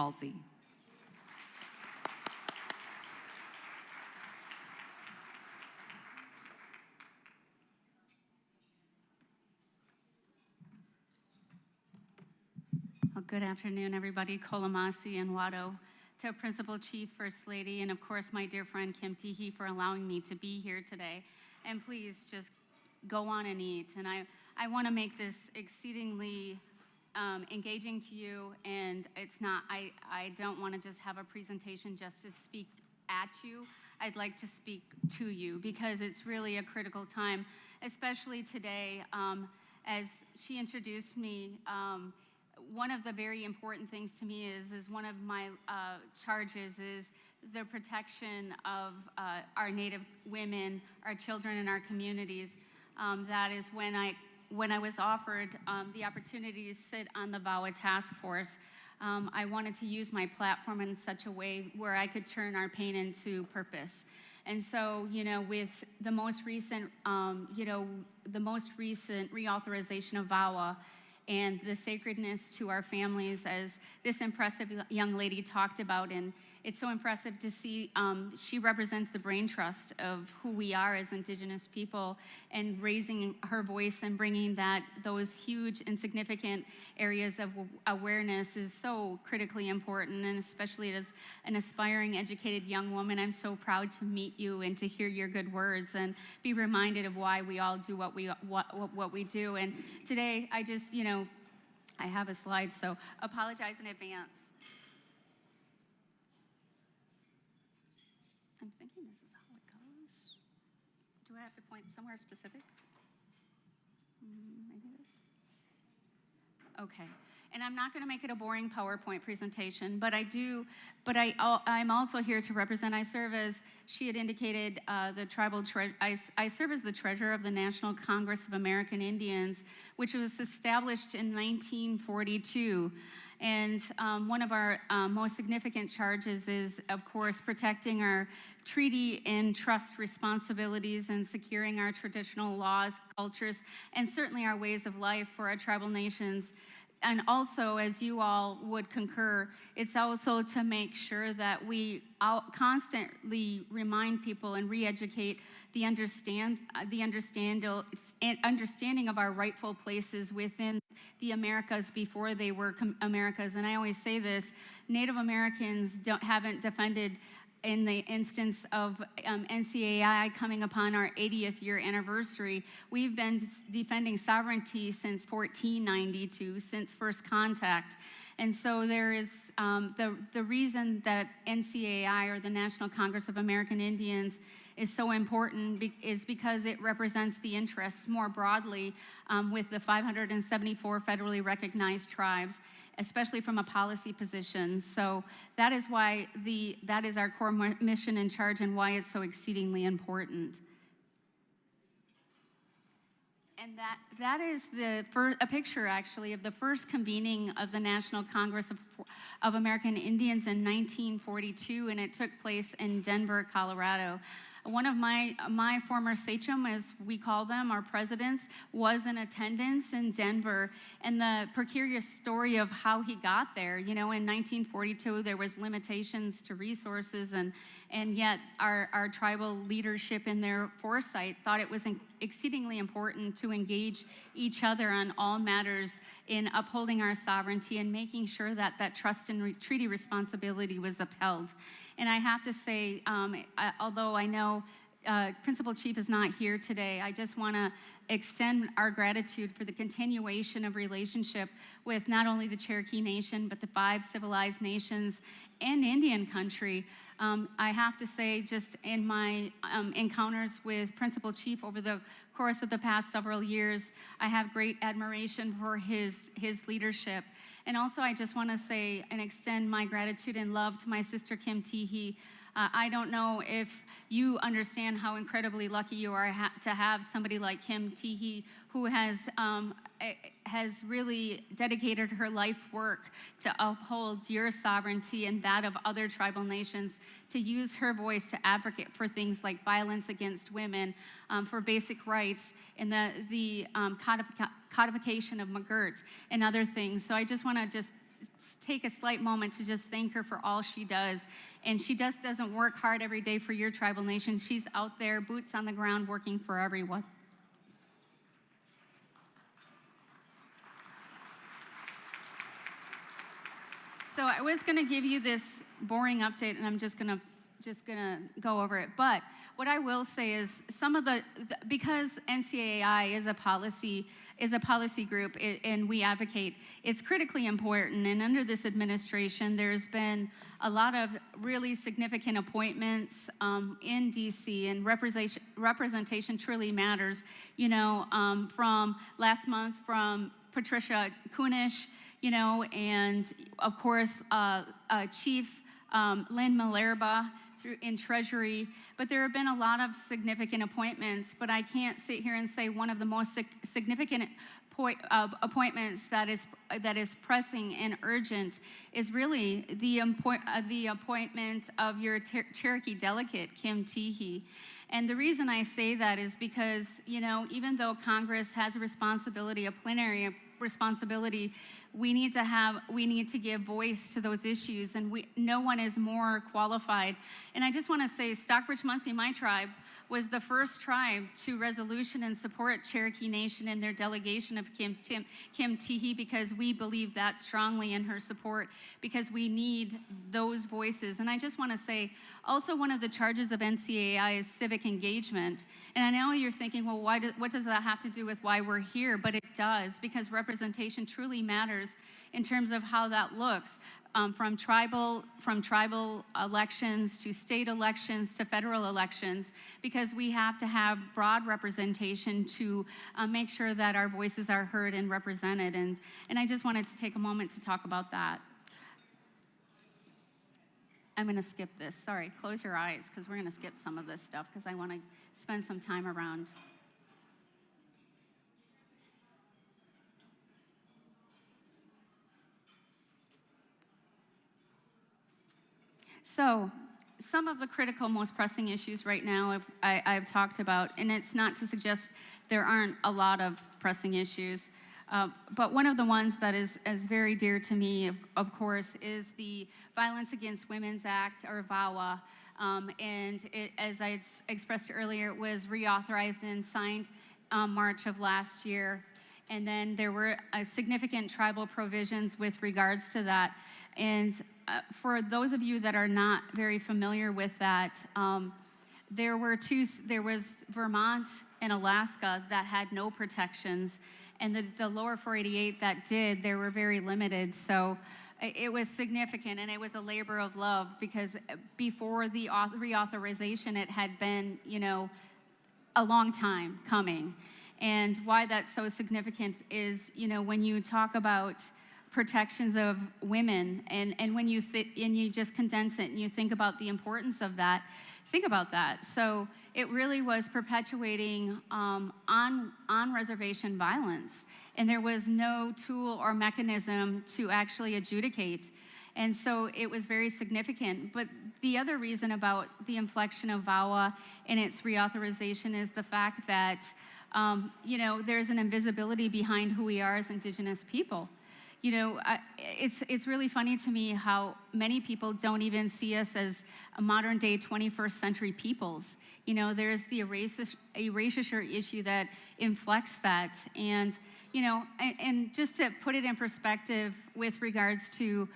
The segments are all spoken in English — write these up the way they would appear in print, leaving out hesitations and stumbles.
Holsey. Well, good afternoon, everybody. Kolamasi and Wado, to Principal Chief, First Lady, and of course my dear friend Kim Teehee for allowing me to be here today. And please just go on and eat. And I want to make this exceedingly engaging to you, and it's not, I don't want to just have a presentation just to speak at you. I'd like to speak to you because it's really a critical time, especially today. As she introduced me, one of the very important things to me is one of my charges is the protection of our Native women, our children, and our communities. That is when I was offered the opportunity to sit on the VAWA task force. I wanted to use my platform in such a way where I could turn our pain into purpose. And so, you know, with the most recent, reauthorization of VAWA, and the sacredness to our families, as this impressive young lady talked about. And it's so impressive to see she represents the brain trust of who we are as Indigenous people, and raising her voice and bringing those huge and significant areas of awareness is so critically important. And especially as an aspiring, educated young woman, I'm so proud to meet you and to hear your good words and be reminded of why we all do what we do. And today, I just, you know, I have a slide, so apologize in advance. I'm thinking this is how it goes. Do I have to point somewhere specific? Maybe this? Okay. And I'm not going to make it a boring PowerPoint presentation, but I'm also here to represent. I serve as, she had indicated, I serve as the treasurer of the National Congress of American Indians, which was established in 1942. And one of our most significant charges is, of course, protecting our treaty and trust responsibilities and securing our traditional laws, cultures, and certainly our ways of life for our tribal nations. And also, as you all would concur, it's also to make sure that we constantly remind people and re-educate the understanding of our rightful places within the Americas before they were Americas. And I always say this, Native Americans haven't defended, in the instance of NCAI coming upon our 80th year anniversary, we've been defending sovereignty since 1492, since first contact. And so there is the reason that NCAI, or the National Congress of American Indians, is so important is because it represents the interests more broadly with the 574 federally recognized tribes, especially from a policy position. So that is why that is our core mission and charge, and why it's so exceedingly important. And that is a picture, actually, of the first convening of the National Congress of American Indians in 1942, and it took place in Denver, Colorado. One of my former sachem, as we call them, our presidents, was in attendance in Denver, and the precarious story of how he got there. You know, in 1942, there was limitations to resources, and yet our tribal leadership in their foresight thought it was exceedingly important to engage each other on all matters in upholding our sovereignty and making sure that that trust and treaty responsibility was upheld. And I have to say, although I know Principal Chief is not here today, I just want to extend our gratitude for the continuation of relationship with not only the Cherokee Nation, but the 5 civilized nations and Indian country. I have to say, just in my encounters with Principal Chief over the course of the past several years, I have great admiration for his leadership. And also, I just want to say and extend my gratitude and love to my sister, Kim Teehee. I don't know if you understand how incredibly lucky you are to have somebody like Kim Teehee, who has really dedicated her life work to uphold your sovereignty and that of other tribal nations, to use her voice to advocate for things like violence against women, for basic rights, and the codification of McGirt and other things. So I just want to take a slight moment to just thank her for all she does. And she just doesn't work hard every day for your tribal nation. She's out there, boots on the ground, working for everyone. So I was going to give you this boring update, and I'm just gonna go over it. But what I will say is some of because NCAI is a policy group, and we advocate, it's critically important. And under this administration, there's been a lot of really significant appointments in DC, and representation truly matters. You know, from last month, from Patricia Kunesh, you know, and of course, Chief Lynn Malerba in Treasury, but there have been a lot of significant appointments, but I can't sit here and say one of the most significant appointments that is pressing and urgent is really the appointment of your Cherokee delegate, Kim Teehee. And the reason I say that is because, you know, even though Congress has a responsibility, a plenary responsibility, we need to give voice to those issues, and no one is more qualified. And I just want to say, Stockbridge-Munsee, my tribe, was the first tribe to resolution and support Cherokee Nation in their delegation of Kim Teehee, because we believe that strongly in her support, because we need those voices. And I just want to say, also one of the charges of NCAI is civic engagement. And I know you're thinking, well, what does that have to do with why we're here? But it does, because representation truly matters in terms of how that looks. From tribal elections to state elections to federal elections, because we have to have broad representation to make sure that our voices are heard and represented. And I just wanted to take a moment to talk about that. I'm going to skip this. Sorry, close your eyes, because we're going to skip some of this stuff, because I want to spend some time around. So, some of the critical, most pressing issues right now I've talked about, and it's not to suggest there aren't a lot of pressing issues, but one of the ones that is very dear to me, of course, is the Violence Against Women's Act, or VAWA, and as I expressed earlier, it was reauthorized and signed March of last year, and then there were significant tribal provisions with regards to that. And for those of you that are not very familiar with that, there was Vermont and Alaska that had no protections, and the lower 488 that did, they were very limited. So it was significant, and it was a labor of love, because before the reauthorization, it had been, you know, a long time coming. And why that's so significant is, you know, when you talk about protections of women, and when you just condense it and you think about the importance of that, think about that. So it really was perpetuating on-reservation violence, and there was no tool or mechanism to actually adjudicate. And so it was very significant. But the other reason about the inflection of VAWA and its reauthorization is the fact that, you know, there's an invisibility behind who we are as Indigenous people. You know, it's really funny to me how many people don't even see us as a modern-day 21st century peoples. You know, there's the erasure issue that inflects that. And, you know, and just to put it in perspective with regards to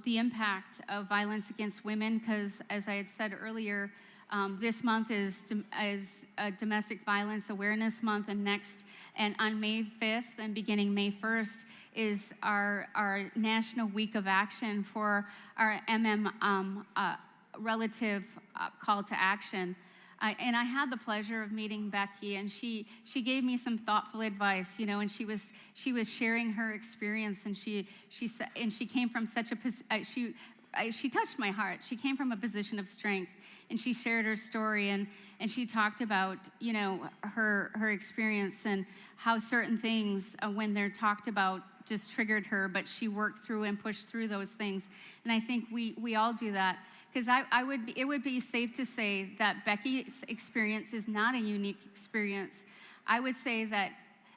the impact of violence against women, because as I had said earlier, this month is Domestic Violence Awareness Month, and on May 5th and beginning May 1st is our National Week of Action for our relative call to action. And I had the pleasure of meeting Becky, and she gave me some thoughtful advice, you know, and she was sharing her experience, and she came from such a she touched my heart. She came from a position of strength, and she shared her story, and she talked about, you know, her experience and how certain things, when they're talked about, just triggered her, but she worked through and pushed through those things. And I think we all do that, because it would be safe to say that Becky's experience is not a unique experience. I would say that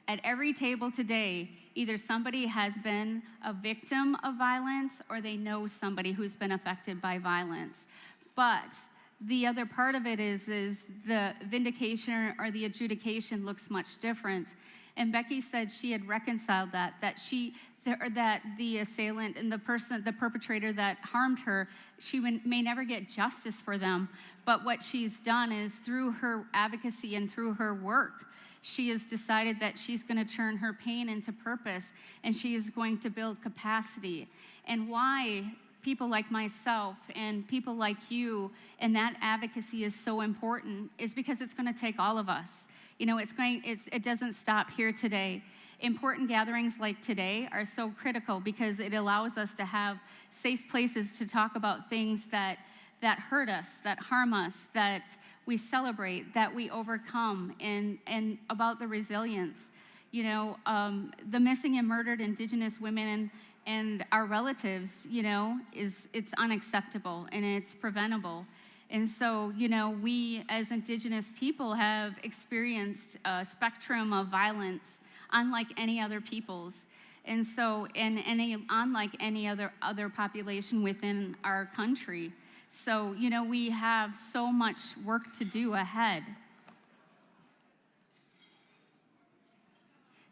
At every table today, either somebody has been a victim of violence or they know somebody who's been affected by violence. But the other part of it is the vindication or the adjudication looks much different. And Becky said she had reconciled that the assailant and the perpetrator that harmed her, she may never get justice for them. But what she's done is through her advocacy and through her work, she has decided that she's going to turn her pain into purpose, and she is going to build capacity. And why people like myself and people like you and that advocacy is so important is because it's going to take all of us. You know, it doesn't stop here today. Important gatherings like today are so critical because it allows us to have safe places to talk about things that hurt us, that harm us, that we celebrate, that we overcome, and about the resilience. You know, the missing and murdered Indigenous women and our relatives, you know, it's unacceptable and it's preventable. And so, you know, we as Indigenous people have experienced a spectrum of violence unlike any other peoples. And so, unlike any other population within our country. So, you know, we have so much work to do ahead.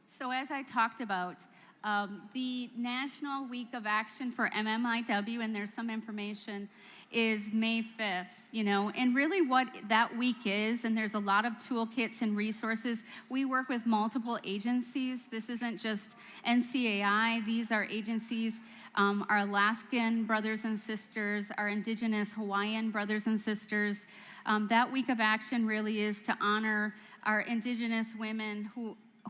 So as I talked about, the National Week of Action for MMIW, and there's some information, is May 5th, you know, and really what that week is, and there's a lot of toolkits and resources. We work with multiple agencies. This isn't just NCAI. These are agencies, our Alaskan brothers and sisters, our Indigenous Hawaiian brothers and sisters. That week of action really is to honor our Indigenous women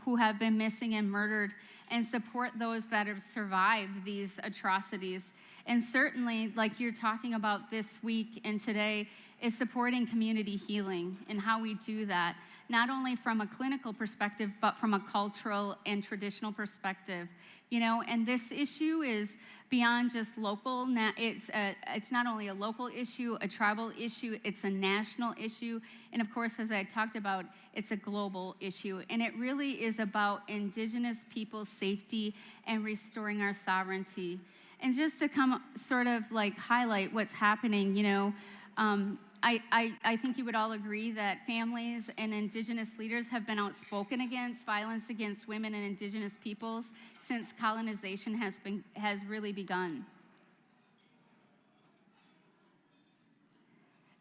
who have been missing and murdered and support those that have survived these atrocities. And certainly, like you're talking about this week and today, is supporting community healing and how we do that, not only from a clinical perspective, but from a cultural and traditional perspective. You know, and this issue is beyond just local. It's not only a local issue, a tribal issue, it's a national issue. And of course, as I talked about, it's a global issue. And it really is about Indigenous people's safety and restoring our sovereignty. And just to come sort of like highlight what's happening, you know, I think you would all agree that families and Indigenous leaders have been outspoken against violence against women and Indigenous peoples since colonization has really begun.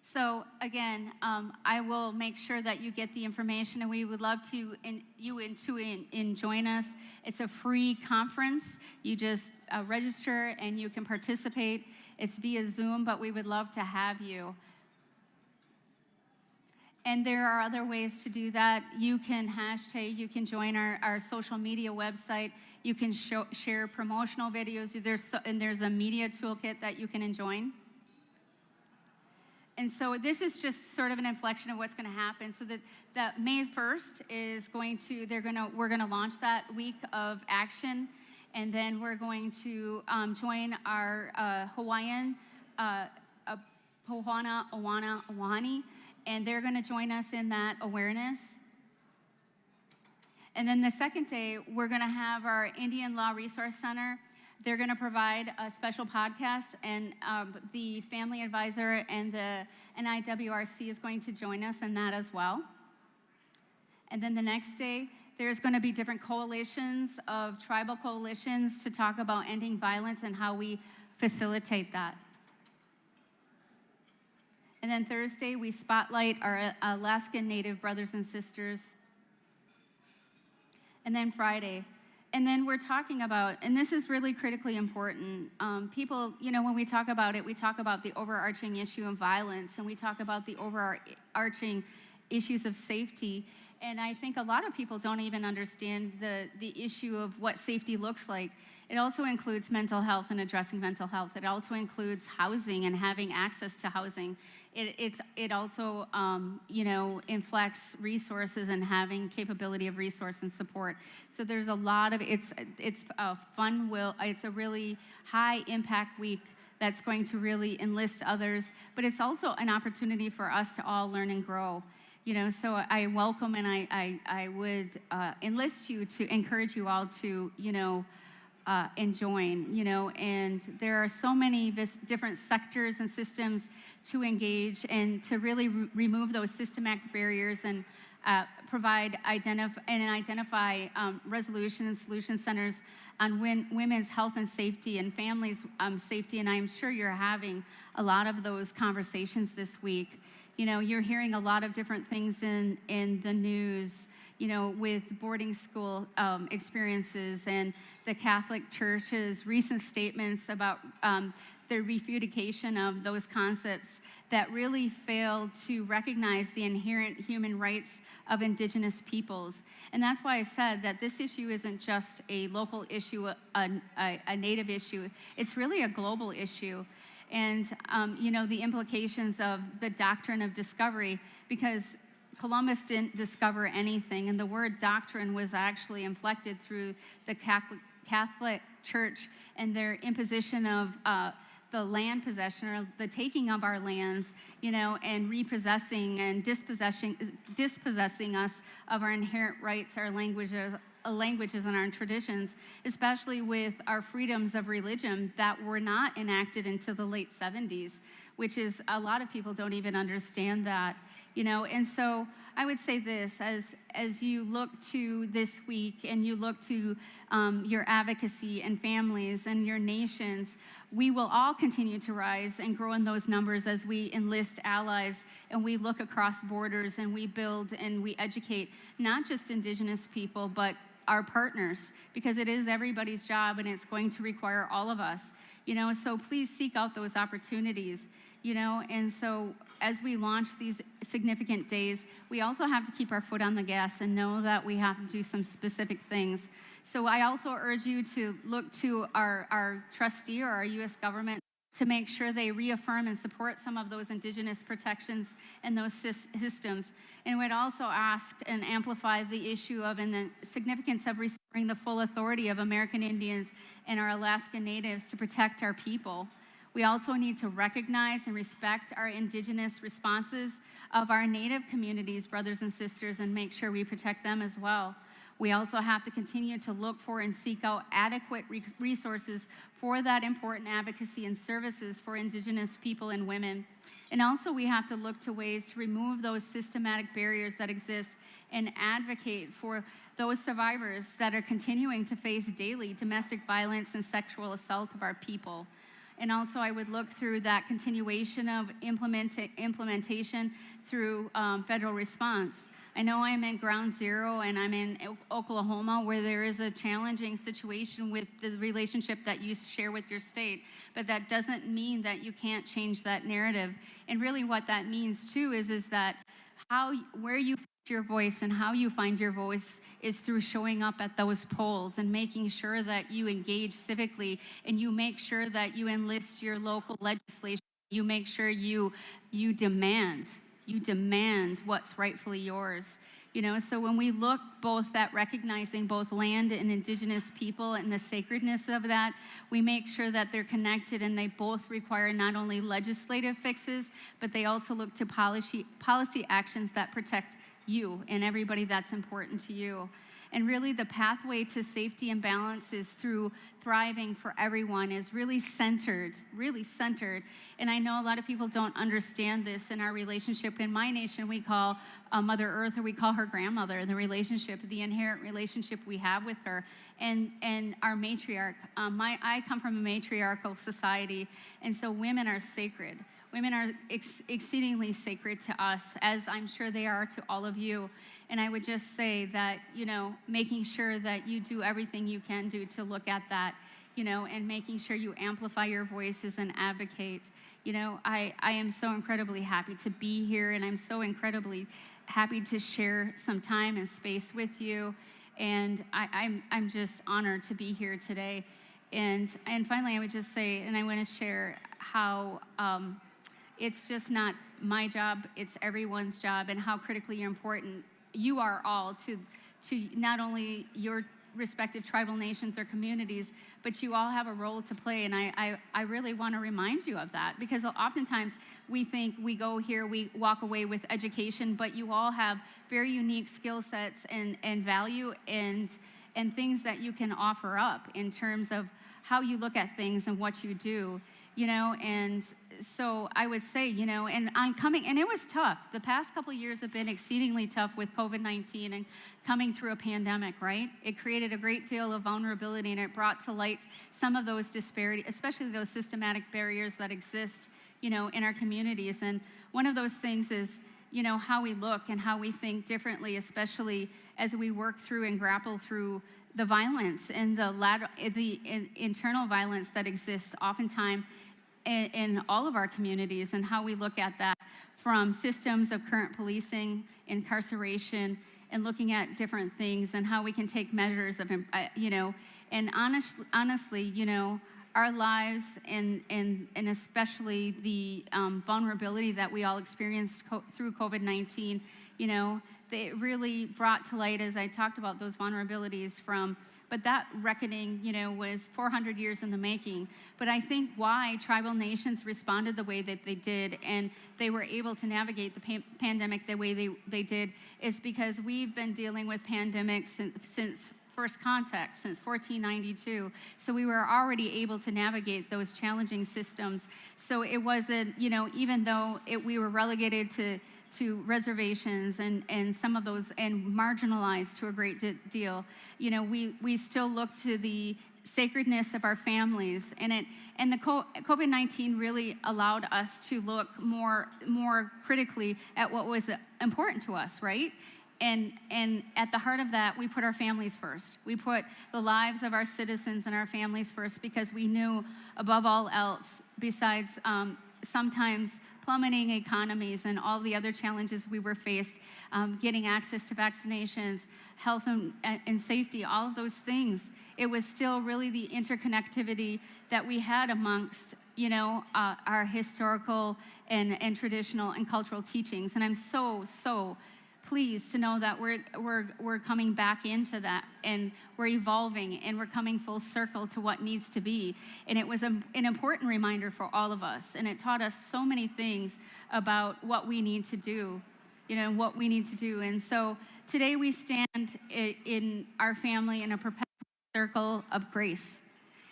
So again, I will make sure that you get the information, and we would love to join us. It's a free conference. You just register and you can participate. It's via Zoom, but we would love to have you. And there are other ways to do that. You can hashtag, you can join our social media website. You can share promotional videos. There's a media toolkit that you can join. And so this is just sort of an inflection of what's going to happen. So that May 1st is we're going to launch that week of action, and then we're going to join our Hawaiian Pohana Oana Ohani, and they're going to join us in that awareness. And then the second day, we're going to have our Indian Law Resource Center. They're going to provide a special podcast, and the family advisor and the NIWRC is going to join us in that as well. And then the next day, there's going to be different coalitions of tribal coalitions to talk about ending violence and how we facilitate that. And then Thursday, we spotlight our Alaskan Native brothers and sisters. And then Friday. And then we're talking about, and this is really critically important, people, you know, when we talk about it, we talk about the overarching issue of violence, and we talk about the overarching issues of safety. And I think a lot of people don't even understand the issue of what safety looks like. It also includes mental health and addressing mental health. It also includes housing and having access to housing. It also, you know, inflects resources and having capability of resource and support. So there's a lot of, it's a really high impact week that's going to really enlist others, but it's also an opportunity for us to all learn and grow. So I welcome and I would enlist you to encourage you all to, and join, and there are so many different sectors and systems to engage and to really remove those systematic barriers and identify resolution and solution centers on women's health and safety and families' safety. And I'm sure you're having a lot of those conversations this week. You're hearing a lot of different things in the news, with boarding school experiences and the Catholic Church's recent statements about the refutation of those concepts that really fail to recognize the inherent human rights of Indigenous peoples. And that's why I said that this issue isn't just a local issue, a Native issue. It's really a global issue. And, the implications of the doctrine of discovery, because Columbus didn't discover anything, and the word doctrine was actually inflected through the Catholic Church and their imposition of the land possession, or the taking of our lands, and repossessing and dispossessing us of our inherent rights, our languages and our traditions, especially with our freedoms of religion that were not enacted until the late 70s, which is, a lot of people don't even understand that, And so I would say this, as you look to this week and you look to your advocacy and families and your nations, we will all continue to rise and grow in those numbers as we enlist allies and we look across borders and we build and we educate not just Indigenous people, but our partners, because it is everybody's job and it's going to require all of us, so please seek out those opportunities, and so as we launch these significant days, we also have to keep our foot on the gas and know that we have to do some specific things. So I also urge you to look to our trustee or our U.S. government to make sure they reaffirm and support some of those Indigenous protections and those systems. And would also ask and amplify the issue of and the significance of restoring the full authority of American Indians and our Alaska Natives to protect our people. We also need to recognize and respect our Indigenous responses of our Native communities, brothers and sisters, and make sure we protect them as well. We also have to continue to look for and seek out adequate resources for that important advocacy and services for Indigenous people and women. And also we have to look to ways to remove those systematic barriers that exist and advocate for those survivors that are continuing to face daily domestic violence and sexual assault of our people. And also I would look through that continuation of implementation through federal response. I know I'm in ground zero and I'm in Oklahoma, where there is a challenging situation with the relationship that you share with your state, but that doesn't mean that you can't change that narrative. And really what that means too is that where you find your voice and how you find your voice is through showing up at those polls and making sure that you engage civically, and you make sure that you enlist your local legislation. You make sure you demand what's rightfully yours. So when we look both at recognizing both land and Indigenous people and the sacredness of that, we make sure that they're connected, and they both require not only legislative fixes, but they also look to policy actions that protect you and everybody that's important to you. And really the pathway to safety and balance is through thriving for everyone, is really centered. And I know a lot of people don't understand this in our relationship. In my nation, we call Mother Earth, or we call her grandmother, the inherent relationship we have with her, and our matriarch. I come from a matriarchal society, and so women are sacred. Women are exceedingly sacred to us, as I'm sure they are to all of you. And I would just say that, making sure that you do everything you can do to look at that, and making sure you amplify your voices and advocate. I am so incredibly happy to be here, and I'm so incredibly happy to share some time and space with you. And I'm just honored to be here today. And finally, I would just say, and I want to share how it's just not my job, it's everyone's job, and how critically important you are all to not only your respective tribal nations or communities, but you all have a role to play, and I really want to remind you of that, because oftentimes we think we go here, we walk away with education, but you all have very unique skill sets and value and things that you can offer up in terms of how you look at things and what you do, and so I would say, and it was tough. The past couple of years have been exceedingly tough with COVID-19 and coming through a pandemic, right? It created a great deal of vulnerability, and it brought to light some of those disparities, especially those systematic barriers that exist, in our communities. And one of those things is, how we look and how we think differently, especially as we work through and grapple through the violence and the internal violence that exists oftentimes in all of our communities, and how we look at that from systems of current policing, incarceration, and looking at different things and how we can take measures of, and honestly, our lives and especially the vulnerability that we all experienced through COVID-19, they really brought to light, as I talked about, those vulnerabilities but that reckoning, was 400 years in the making. But I think why tribal nations responded the way that they did, and they were able to navigate the pandemic the way they did, is because we've been dealing with pandemics since first contact, since 1492. So we were already able to navigate those challenging systems. So it wasn't, even though we were relegated to reservations and some of those, and marginalized to a great deal, we still look to the sacredness of our families, and the COVID-19 really allowed us to look more critically at what was important to us, right? And at the heart of that, we put our families first. We put the lives of our citizens and our families first, because we knew, above all else, besides sometimes plummeting economies and all the other challenges we were faced, getting access to vaccinations, health and safety, all of those things, it was still really the interconnectivity that we had amongst, our historical and traditional and cultural teachings. And I'm so pleased to know that we're coming back into that, and we're evolving, and we're coming full circle to what needs to be. And it was an important reminder for all of us, and it taught us so many things about what we need to do, what we need to do. And so today we stand in our family in a perpetual circle of grace,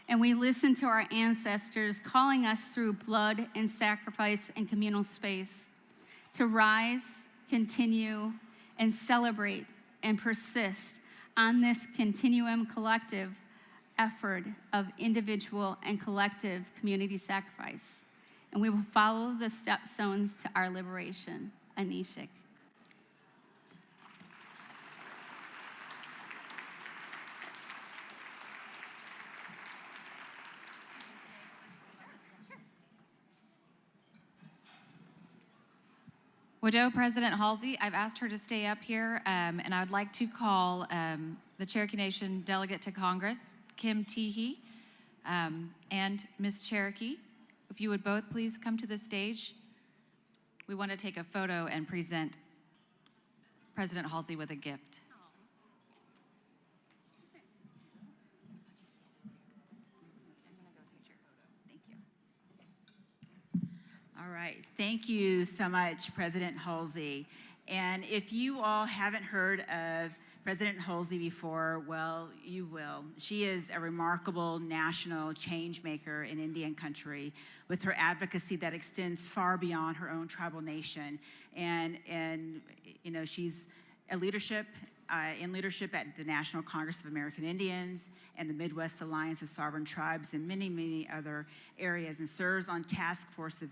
and we listen to our ancestors calling us through blood and sacrifice and communal space to rise, continue, and celebrate and persist on this continuum collective effort of individual and collective community sacrifice. And we will follow the stepstones to our liberation. Anishik. Widow President Holsey, I've asked her to stay up here, and I would like to call the Cherokee Nation Delegate to Congress, Kim Teehee, and Ms. Cherokee. If you would both please come to the stage. We want to take a photo and present President Holsey with a gift. All right, thank you so much, President Holsey. And if you all haven't heard of President Holsey before, well, you will. She is a remarkable national change maker in Indian country, with her advocacy that extends far beyond her own tribal nation. And she's a leadership in leadership at the National Congress of American Indians and the Midwest Alliance of Sovereign Tribes and many other areas, and serves on task force of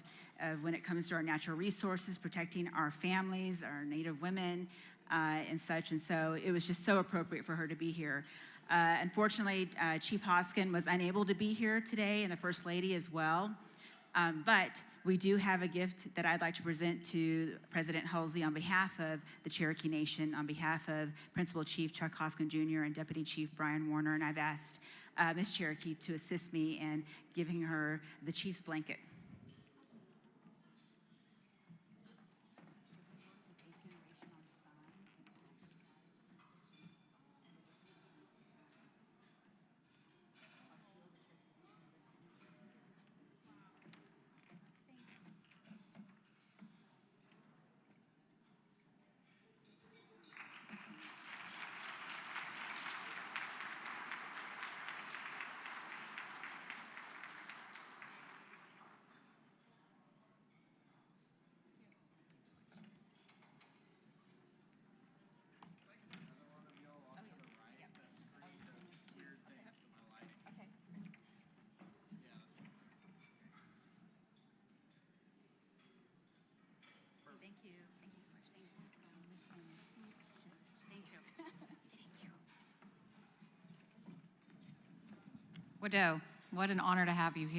when it comes to our natural resources, protecting our families, our Native women, and such. And so it was just so appropriate for her to be here. Unfortunately, Chief Hoskin was unable to be here today, and the First Lady as well. But we do have a gift that I'd like to present to President Holsey on behalf of the Cherokee Nation, on behalf of Principal Chief Chuck Hoskin Jr. and Deputy Chief Brian Warner. And I've asked Ms. Cherokee to assist me in giving her the Chief's blanket. Thank you. Thank you so much. Thank you. Widow, what an honor to have you here.